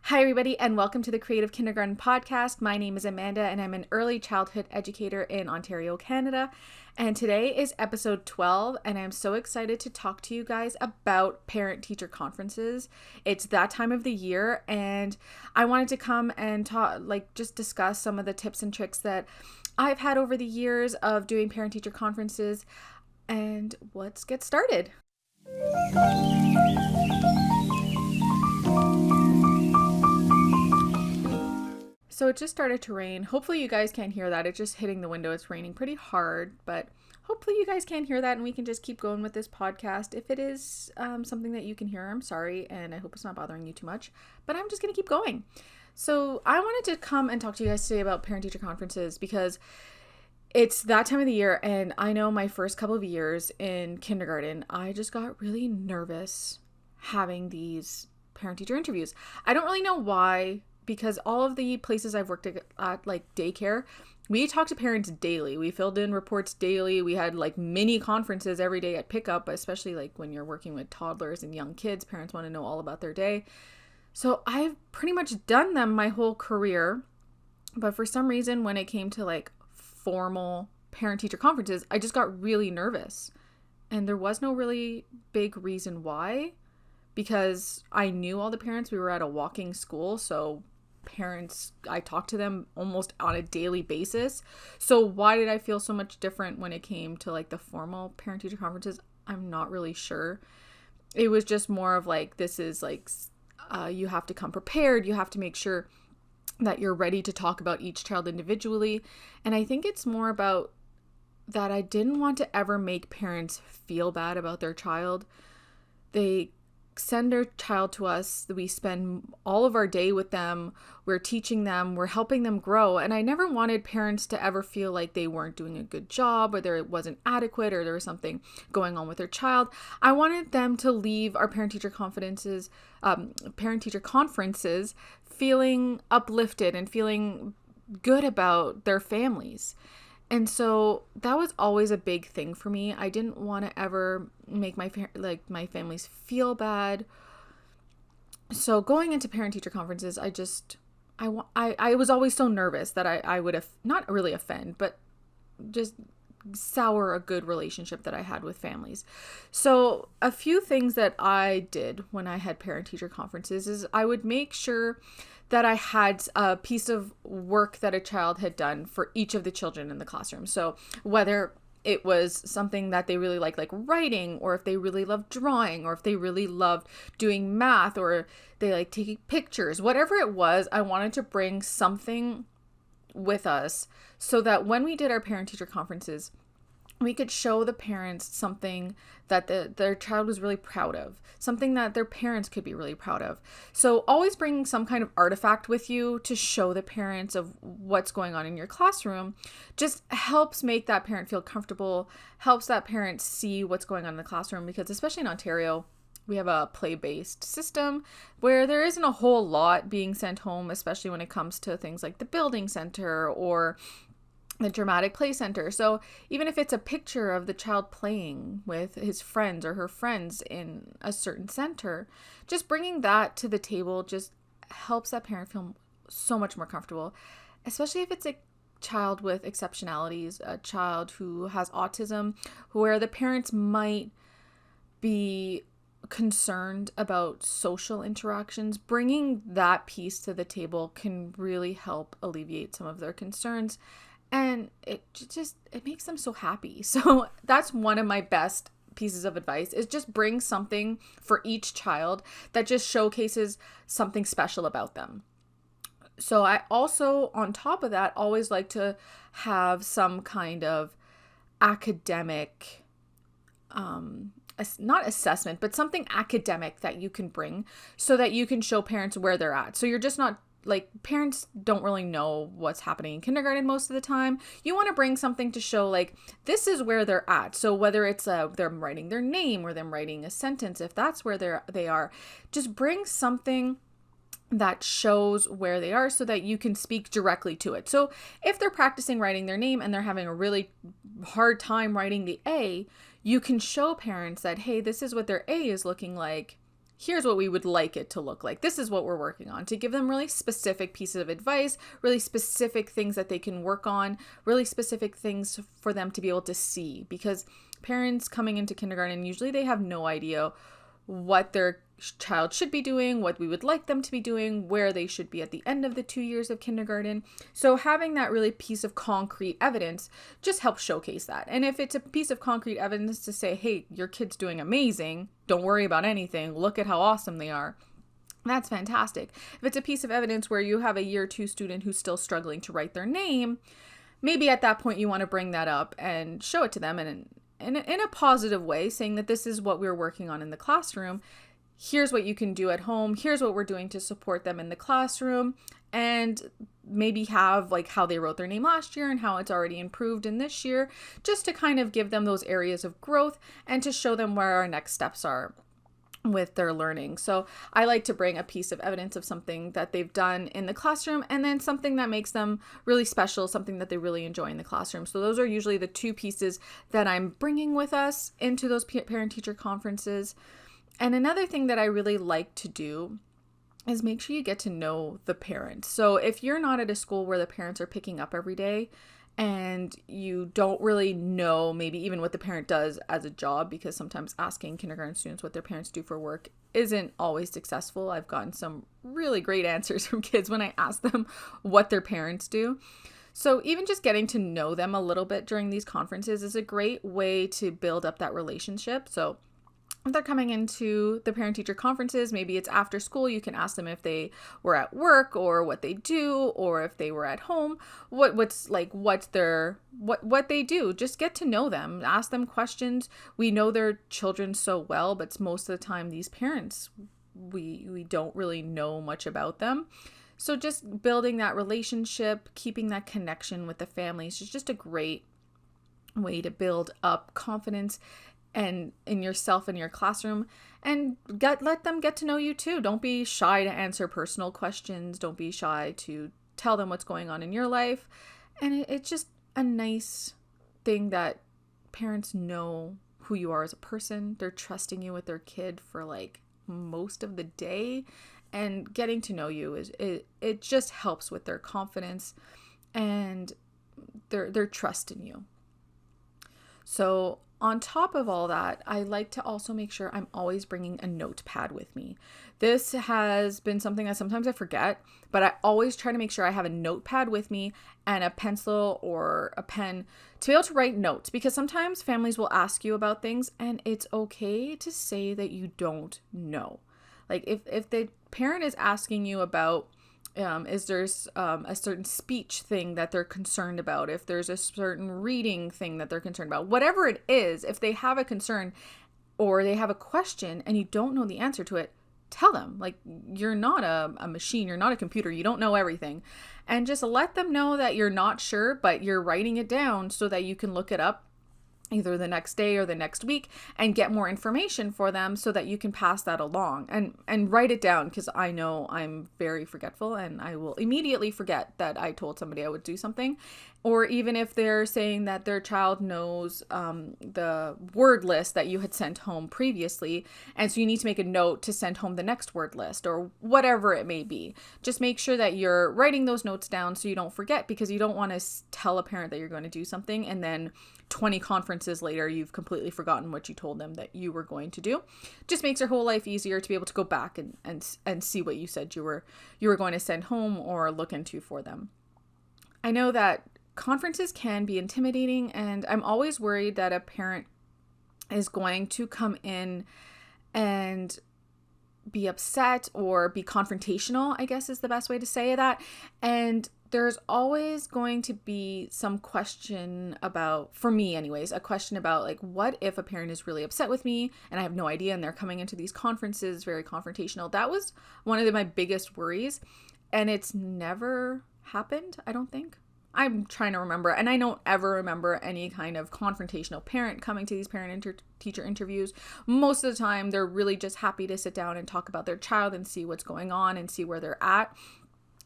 Hi, everybody, and welcome to the Creative Kindergarten Podcast. My name is Amanda, and I'm an early childhood educator in Ontario, Canada. And today is episode 12, and I'm so excited to talk to you guys about parent-teacher conferences. It's that time of the year, and I wanted to come and just discuss some of the tips and tricks that I've had over the years of doing parent-teacher conferences. And let's get started. So it just started to rain. Hopefully you guys can't hear that. It's just hitting the window. It's raining pretty hard, but hopefully you guys can't hear that and we can just keep going with this podcast. If it is something that you can hear, I'm sorry, and I hope it's not bothering you too much, but I'm just going to keep going. So I wanted to come and talk to you guys today about parent-teacher conferences because it's that time of the year, and I know my first couple of years in kindergarten, I just got really nervous having these parent-teacher interviews. I don't really know why, because all of the places I've worked at like daycare, we talked to parents daily. We filled in reports daily. We had like mini conferences every day at pickup, especially like when you're working with toddlers and young kids. Parents want to know all about their day. So I've pretty much done them my whole career. But for some reason, when it came to like formal parent-teacher conferences, I just got really nervous. And there was no really big reason why, because I knew all the parents. We were at a walking school, so parents, I talked to them almost on a daily basis. So why did I feel so much different when it came to like the formal parent-teacher conferences? I'm not really sure. It was just more of like, this is like, you have to come prepared. You have to make sure that you're ready to talk about each child individually. And I think it's more about that I didn't want to ever make parents feel bad about their child. They send their child to us. We spend all of our day with them. We're teaching them. We're helping them grow. And I never wanted parents to ever feel like they weren't doing a good job, or there wasn't adequate, or there was something going on with their child. I wanted them to leave our parent-teacher conferences feeling uplifted and feeling good about their families. And so that was always a big thing for me. I didn't want to ever make my families feel bad. So going into parent-teacher conferences, I was always so nervous that I would have not really offend, but just sour a good relationship that I had with families. So a few things that I did when I had parent-teacher conferences is I would make sure that I had a piece of work that a child had done for each of the children in the classroom. So whether it was something that they really like writing, or if they really loved drawing, or if they really loved doing math, or they like taking pictures, whatever it was, I wanted to bring something with us so that when we did our parent-teacher conferences, we could show the parents something that their child was really proud of, something that their parents could be really proud of. So always bringing some kind of artifact with you to show the parents of what's going on in your classroom just helps make that parent feel comfortable, helps that parent see what's going on in the classroom, because especially in Ontario, we have a play-based system where there isn't a whole lot being sent home, especially when it comes to things like the building center or the dramatic play center. So even if it's a picture of the child playing with his friends or her friends in a certain center, just bringing that to the table just helps that parent feel so much more comfortable, especially if it's a child with exceptionalities, a child who has autism, where the parents might be concerned about social interactions. Bringing that piece to the table can really help alleviate some of their concerns. And it makes them so happy. So that's one of my best pieces of advice, is just bring something for each child that just showcases something special about them. So I also, on top of that, always like to have some kind of academic, not assessment, but something academic that you can bring so that you can show parents where they're at. So you're just not, like, parents don't really know what's happening in kindergarten most of the time. You want to bring something to show, like, this is where they're at. So whether it's them writing their name or them writing a sentence, if that's where they are, just bring something that shows where they are so that you can speak directly to it. So if they're practicing writing their name and they're having a really hard time writing the A, you can show parents that, hey, this is what their A is looking like. here's what we would like it to look like. This is what we're working on, to give them really specific pieces of advice, really specific things that they can work on, really specific things for them to be able to see. Because parents coming into kindergarten, usually they have no idea what their child should be doing, what we would like them to be doing, where they should be at the end of the 2 years of kindergarten. So having that really piece of concrete evidence just helps showcase that. And if it's a piece of concrete evidence to say, hey, your kid's doing amazing, don't worry about anything, look at how awesome they are, that's fantastic. If it's a piece of evidence where you have a year 2 student who's still struggling to write their name, maybe at that point you want to bring that up and show it to them in a positive way, saying that this is what we're working on in the classroom. Here's what you can do at home. Here's what we're doing to support them in the classroom, and maybe have like how they wrote their name last year and how it's already improved in this year, just to kind of give them those areas of growth and to show them where our next steps are with their learning. So I like to bring a piece of evidence of something that they've done in the classroom, and then something that makes them really special, something that they really enjoy in the classroom. So those are usually the 2 pieces that I'm bringing with us into those parent-teacher conferences. And another thing that I really like to do is make sure you get to know the parents. So if you're not at a school where the parents are picking up every day, and you don't really know maybe even what the parent does as a job, because sometimes asking kindergarten students what their parents do for work isn't always successful. I've gotten some really great answers from kids when I ask them what their parents do. So even just getting to know them a little bit during these conferences is a great way to build up that relationship. So if they're coming into the parent-teacher conferences, maybe it's after school, you can ask them if they were at work or what they do, or if they were at home, what they do. Just get to know them, ask them questions. We know their children so well, but most of the time these parents, we don't really know much about them. So just building that relationship, keeping that connection with the families is just a great way to build up confidence and in yourself and your classroom, and let them get to know you too. Don't be shy to answer personal questions. Don't be shy to tell them what's going on in your life. And it's just a nice thing that parents know who you are as a person. They're trusting you with their kid for like most of the day, and getting to know you it just helps with their confidence and their trust in you. So on top of all that, I like to also make sure I'm always bringing a notepad with me. This has been something that sometimes I forget, but I always try to make sure I have a notepad with me and a pencil or a pen to be able to write notes, because sometimes families will ask you about things and it's okay to say that you don't know. Like if the parent is asking you about is there's a certain speech thing that they're concerned about, if there's a certain reading thing that they're concerned about, whatever it is, if they have a concern or they have a question and you don't know the answer to it, tell them. Like, you're not a machine, you're not a computer, you don't know everything. And just let them know that you're not sure, but you're writing it down so that you can look it up either the next day or the next week and get more information for them so that you can pass that along and write it down, because I know I'm very forgetful and I will immediately forget that I told somebody I would do something. Or even if they're saying that their child knows the word list that you had sent home previously, and so you need to make a note to send home the next word list or whatever it may be. Just make sure that you're writing those notes down so you don't forget, because you don't want to tell a parent that you're going to do something and then 20 conferences later you've completely forgotten what you told them that you were going to do. Just makes their whole life easier to be able to go back and see what you said you were going to send home or look into for them. I know that conferences can be intimidating, and I'm always worried that a parent is going to come in and be upset or be confrontational, I guess is the best way to say that. And there's always going to be some question about, for me anyways, a question about like, what if a parent is really upset with me and I have no idea and they're coming into these conferences very confrontational? That was one of my biggest worries, and it's never happened, I don't think. I'm trying to remember, and I don't ever remember any kind of confrontational parent coming to these parent-teacher interviews. Most of the time, they're really just happy to sit down and talk about their child and see what's going on and see where they're at.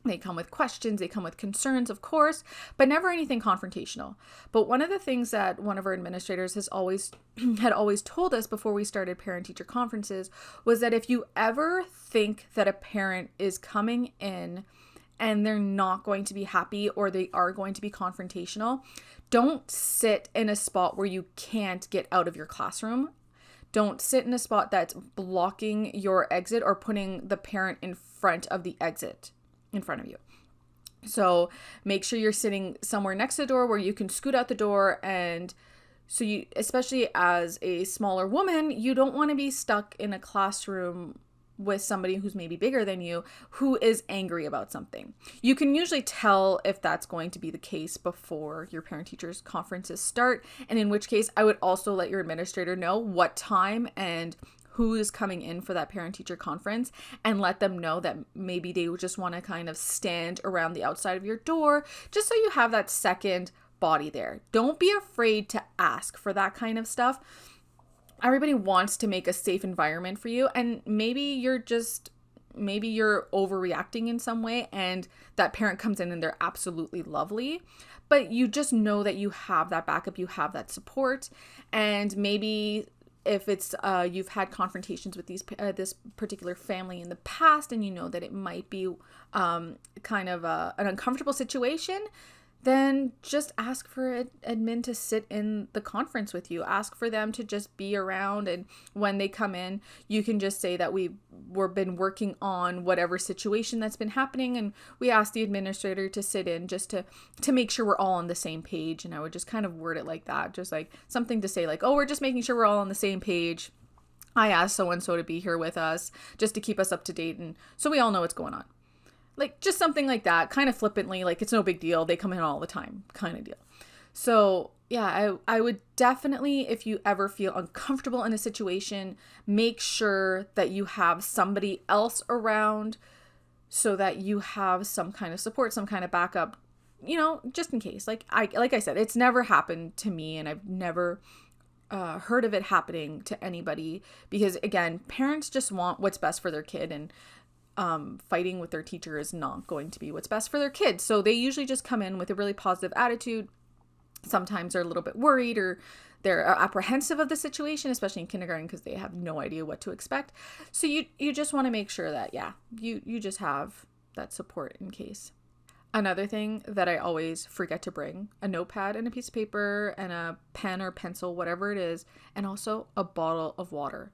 They come with questions, they come with concerns, of course, but never anything confrontational. But one of the things that one of our administrators has always had always told us before we started parent-teacher conferences was that if you ever think that a parent is coming in and they're not going to be happy or they are going to be confrontational, don't sit in a spot where you can't get out of your classroom. Don't sit in a spot that's blocking your exit or putting the parent in front of the exit in front of you. So make sure you're sitting somewhere next to the door where you can scoot out the door. And so you, especially as a smaller woman, you don't want to be stuck in a classroom with somebody who's maybe bigger than you, who is angry about something. You can usually tell if that's going to be the case before your parent-teachers conferences start. And in which case, I would also let your administrator know what time and who is coming in for that parent-teacher conference, and let them know that maybe they just want to kind of stand around the outside of your door, just so you have that second body there. Don't be afraid to ask for that kind of stuff. Everybody wants to make a safe environment for you, and maybe you're overreacting in some way, and that parent comes in and they're absolutely lovely, but you just know that you have that backup, you have that support. And maybe if it's you've had confrontations with this particular family in the past, and you know that it might be kind of an uncomfortable situation, then just ask for admin to sit in the conference with you. Ask for them to just be around, and when they come in, you can just say that we've been working on whatever situation that's been happening, and we asked the administrator to sit in just to make sure we're all on the same page. And I would just kind of word it like that, just like something to say like, oh, we're just making sure we're all on the same page. I asked so-and-so to be here with us just to keep us up to date, and so we all know what's going on. Like just something like that, kind of flippantly, like it's no big deal, they come in all the time kind of deal. So yeah, I would definitely, if you ever feel uncomfortable in a situation, make sure that you have somebody else around so that you have some kind of support, some kind of backup, just in case. Like I said, it's never happened to me, and I've never heard of it happening to anybody, because again, parents just want what's best for their kid, and fighting with their teacher is not going to be what's best for their kids. So they usually just come in with a really positive attitude. Sometimes they're a little bit worried, or they're apprehensive of the situation, especially in kindergarten, because they have no idea what to expect. So you just want to make sure that, you just have that support in case. Another thing that I always forget to bring: a notepad and a piece of paper and a pen or pencil, whatever it is, and also a bottle of water.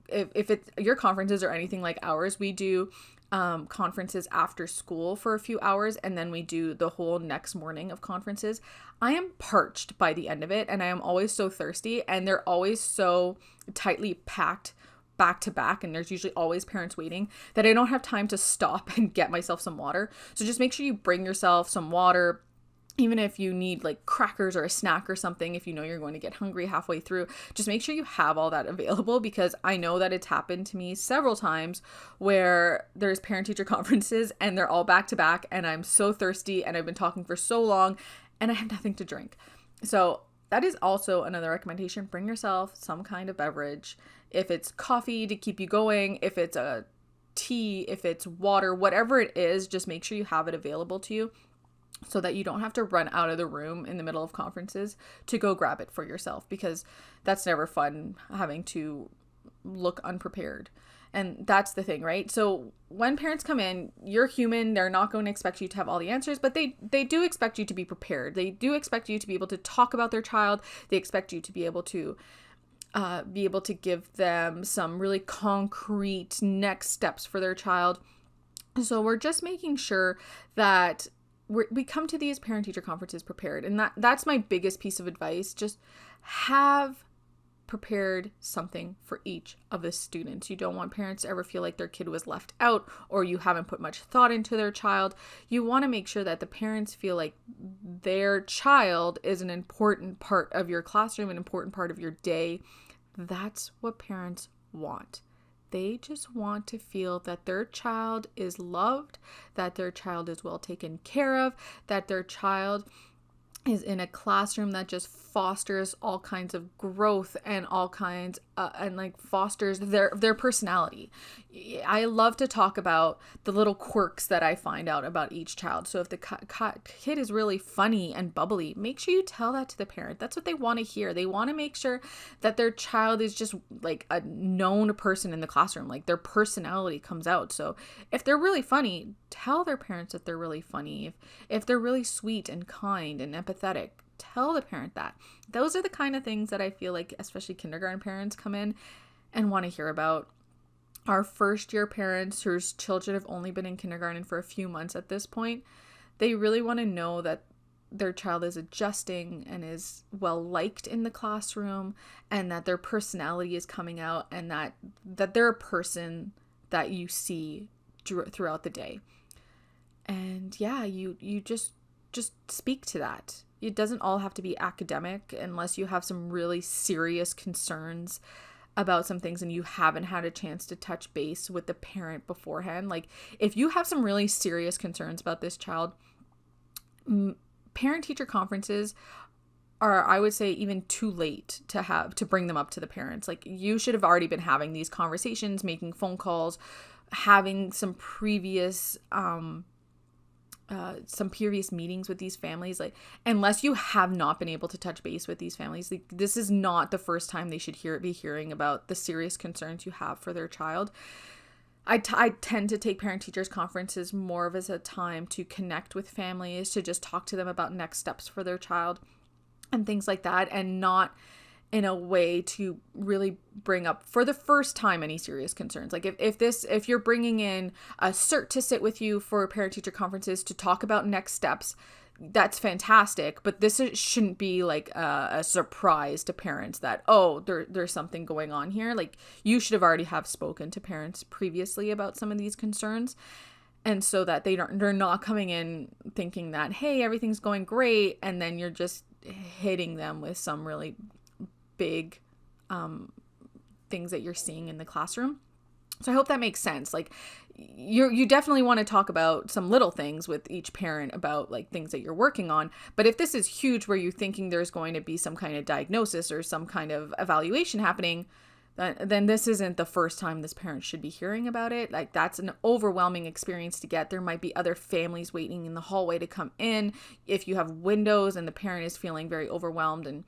If it's your conferences or anything like ours, we do conferences after school for a few hours, and then we do the whole next morning of conferences. I am parched by the end of it, and I am always so thirsty, and they're always so tightly packed back to back, and there's usually always parents waiting, that I don't have time to stop and get myself some water. So just make sure you bring yourself some water. Even if you need like crackers or a snack or something, if you know you're going to get hungry halfway through, just make sure you have all that available, because I know that it's happened to me several times where there's parent-teacher conferences and they're all back to back, and I'm so thirsty and I've been talking for so long and I have nothing to drink. So that is also another recommendation. Bring yourself some kind of beverage. If it's coffee to keep you going, if it's a tea, if it's water, whatever it is, just make sure you have it available to you, so that you don't have to run out of the room in the middle of conferences to go grab it for yourself, because that's never fun, having to look unprepared. And that's the thing, right? So when parents come in, you're human. They're not going to expect you to have all the answers, but they do expect you to be prepared. They do expect you to be able to talk about their child. They expect you to be able to give them some really concrete next steps for their child. So we're just making sure that we come to these parent-teacher conferences prepared. And that's my biggest piece of advice. Just have prepared something for each of the students. You don't want parents to ever feel like their kid was left out, or you haven't put much thought into their child. You want to make sure that the parents feel like their child is an important part of your classroom, an important part of your day. That's what parents want. They just want to feel that their child is loved, that their child is well taken care of, that their child is in a classroom that just fosters all kinds of growth and all kinds and like fosters their personality. I love to talk about the little quirks that I find out about each child. So if the kid is really funny and bubbly, make sure you tell that to the parent. That's what they want to hear. They want to make sure that their child is just like a known person in the classroom, like their personality comes out. So if they're really funny, tell their parents that they're really funny. If they're really sweet and kind and empathetic, tell the parent that. Those are the kind of things that I feel like especially kindergarten parents come in and want to hear about. Our first year parents whose children have only been in kindergarten for a few months at this point, they really want to know that their child is adjusting and is well liked in the classroom, and that their personality is coming out, and that they're a person that you see throughout the day. And yeah, you just speak to that. It doesn't all have to be academic unless you have some really serious concerns about some things and you haven't had a chance to touch base with the parent beforehand. Like if you have some really serious concerns about this child, parent-teacher conferences are, I would say, even too late to bring them up to the parents. Like you should have already been having these conversations, making phone calls, having some previous meetings with these families. Like unless you have not been able to touch base with these families, like, this is not the first time they should be hearing about the serious concerns you have for their child. I tend to take parent-teachers conferences more of as a time to connect with families, to just talk to them about next steps for their child and things like that, and not in a way to really bring up for the first time any serious concerns. Like if you're bringing in a CERT to sit with you for parent-teacher conferences to talk about next steps, that's fantastic. But this shouldn't be like a surprise to parents that, oh, there's something going on here. Like you should have already have spoken to parents previously about some of these concerns. And so that they're not coming in thinking that, hey, everything's going great. And then you're just hitting them with some really big things that you're seeing in the classroom. So I hope that makes sense. Like you definitely want to talk about some little things with each parent about like things that you're working on. But if this is huge where you're thinking there's going to be some kind of diagnosis or some kind of evaluation happening, then this isn't the first time this parent should be hearing about it. Like that's an overwhelming experience to get. There might be other families waiting in the hallway to come in. If you have windows and the parent is feeling very overwhelmed and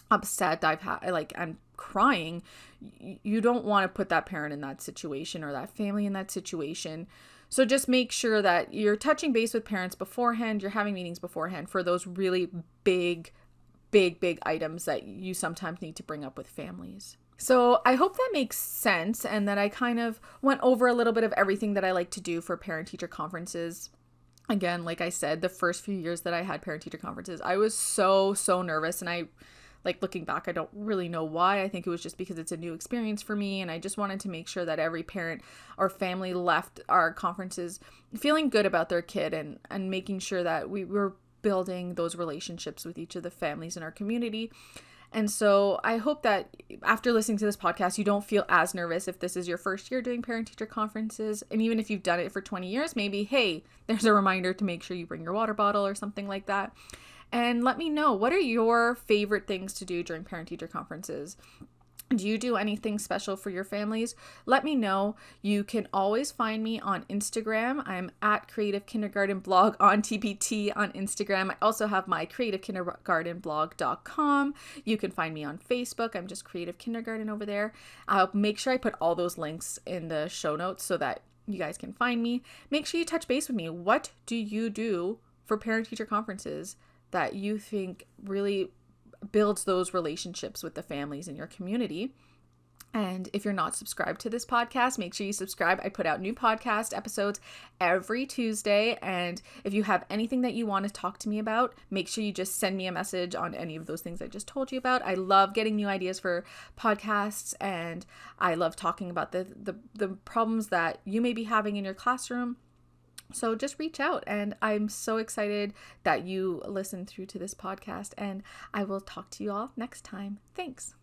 upset, I'm crying, you don't want to put that parent in that situation or that family in that situation. So just make sure that you're touching base with parents beforehand, you're having meetings beforehand for those really big items that you sometimes need to bring up with families. So I hope that makes sense, and that I kind of went over a little bit of everything that I like to do for parent-teacher conferences. Again, like I said, the first few years that I had parent-teacher conferences, I was so nervous, and I looking back, I don't really know why. I think it was just because it's a new experience for me, and I just wanted to make sure that every parent or family left our conferences feeling good about their kid, and making sure that we were building those relationships with each of the families in our community. And so I hope that after listening to this podcast, you don't feel as nervous if this is your first year doing parent-teacher conferences. And even if you've done it for 20 years, maybe, hey, there's a reminder to make sure you bring your water bottle or something like that. And let me know, what are your favorite things to do during parent-teacher conferences? Do you do anything special for your families? Let me know. You can always find me on Instagram. I'm at Creative Kindergarten Blog on TPT on Instagram. I also have my creativekindergartenblog.com. You can find me on Facebook. I'm just Creative Kindergarten over there. I'll make sure I put all those links in the show notes so that you guys can find me. Make sure you touch base with me. What do you do for parent-teacher conferences that you think really builds those relationships with the families in your community? And if you're not subscribed to this podcast, make sure you subscribe. I put out new podcast episodes every Tuesday. And if you have anything that you want to talk to me about, make sure you just send me a message on any of those things I just told you about. I love getting new ideas for podcasts, and I love talking about the problems that you may be having in your classroom. So just reach out, and I'm so excited that you listened through to this podcast, and I will talk to you all next time. Thanks.